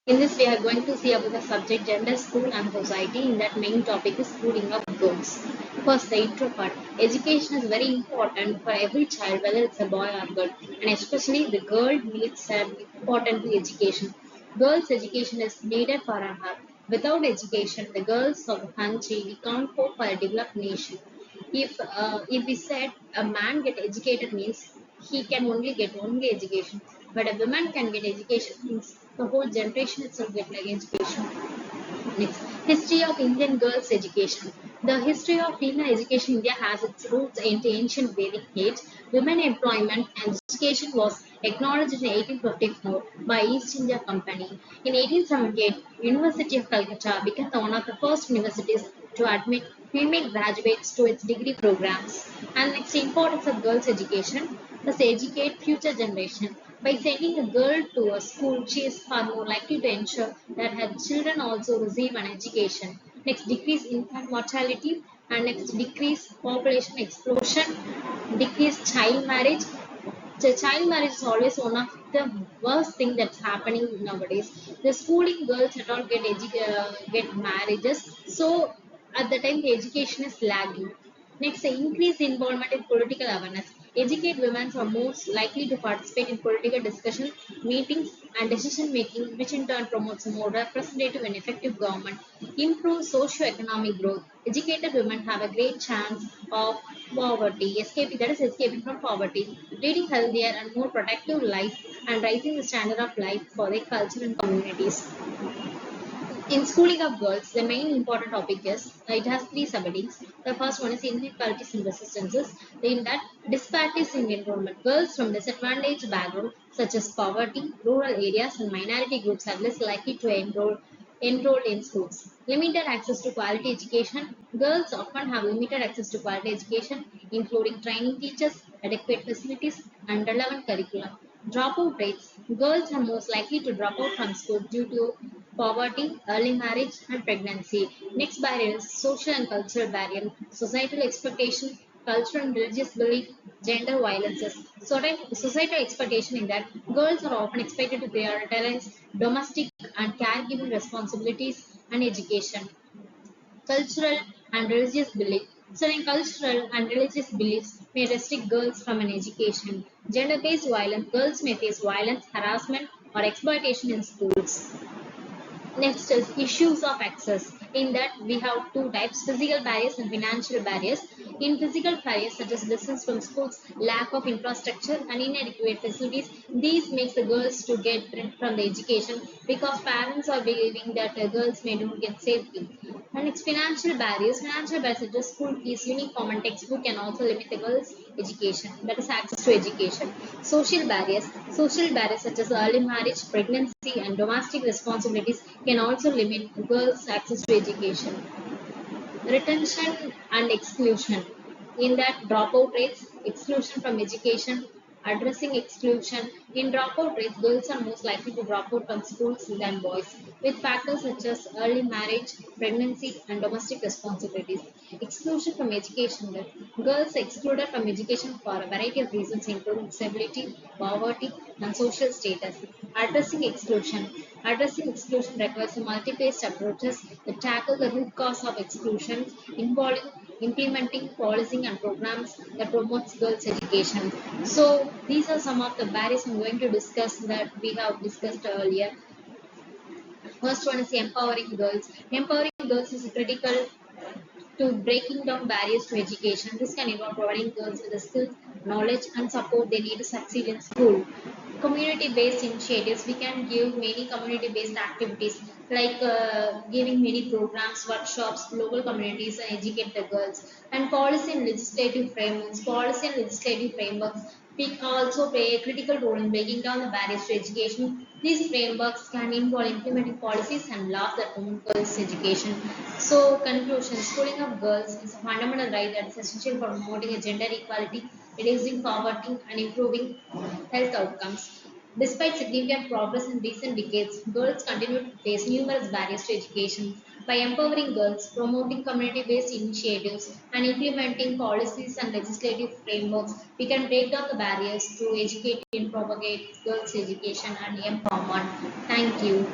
In this, we are going to see about the subject gender, school and society. In that main topic is schooling of girls. First, the intro part. Education is very important for every child, whether it's a boy or girl, and especially the girl needs an important education. Girls' education is needed for her. Without education, the girls of the country we can't hope for a developed nation. If we said a man get educated means he can only get only education, but a woman can get education means the whole generation itself get like education. Next, history of Indian girls' education. The history of female education in India has its roots in the ancient Vedic age. Women employment and education was acknowledged in 1854 by East India Company. In 1878, University of Calcutta became one of the first universities to admit female graduates to its degree programs. And its importance of girls' education thus educate future generation. By sending a girl to a school, she is far more likely to ensure that her children also receive an education. Next, decrease infant mortality, and next, decrease population explosion, decrease child marriage. The child marriage is always one of the worst thing that's happening nowadays. The schooling girls at all get marriages, so at the time the education is lagging. Next, increase involvement in political awareness. Educate women are most likely to participate in political discussion, meetings, and decision making, which in turn promotes a more representative and effective government. Improve socio-economic growth. Educated women have a great chance of escaping from poverty, leading healthier and more productive life, and raising the standard of life for their culture and communities. In schooling of girls, the main important topic is it has three subheadings. The first one is inequalities and resistances. In that, disparities in enrollment. Girls from disadvantaged backgrounds such as poverty, rural areas, and minority groups are less likely to enroll in schools. Limited access to quality education. Girls often have limited access to quality education, including training teachers, adequate facilities, and relevant curriculum. Dropout rates. Girls are most likely to drop out from school due to poverty, early marriage, and pregnancy. Next barrier is social and cultural barrier, societal expectation, cultural and religious belief, gender violences. Societal expectation in that girls are often expected to prioritize domestic and caregiving responsibilities and education. Cultural and religious belief. Certain cultural and religious beliefs may restrict girls from an education. Gender-based violence. Girls may face violence, harassment, or exploitation in schools. Next is issues of access. In that we have two types, physical barriers and financial barriers. In physical barriers such as distance from schools, lack of infrastructure and inadequate facilities, these makes the girls to get rid from the education because parents are believing that girls may not get safety. And it's financial barriers. Financial barriers such as school fees, uniform and textbook can also limit the girls' education, that is access to education. Social barriers. Social barriers such as early marriage, pregnancy, and domestic responsibilities can also limit girls' access to education. Retention and exclusion. In that, dropout rates, exclusion from education, addressing exclusion. In dropout rates, girls are most likely to drop out from schools than boys, with factors such as early marriage, pregnancy, and domestic responsibilities. Exclusion from education. Girls are excluded from education for a variety of reasons, including disability, poverty, and social status. Addressing exclusion. Addressing exclusion requires a multi-phased approaches that tackle the root cause of exclusion, involving implementing policy and programs that promotes girls' education. So these are some of the barriers I'm going to discuss that we have discussed earlier. First one is empowering girls. Empowering girls is critical to breaking down barriers to education. This can involve providing girls with the skills, knowledge, and support they need to succeed in school. Community-based initiatives. We can give many community-based activities like giving many programs, workshops, local communities, and educate the girls. And policy and legislative frameworks. Policy and legislative frameworks we also play a critical role in breaking down the barriers to education. These frameworks can involve implementing policies and laws that promote girls' education. So, conclusion: schooling of girls is a fundamental right that is essential for promoting a gender equality, reducing poverty, and improving health outcomes. Despite significant progress in recent decades, girls continue to face numerous barriers to education. By empowering girls, promoting community based initiatives, and implementing policies and legislative frameworks, we can break down the barriers to educate and propagate girls' education and empowerment. Thank you.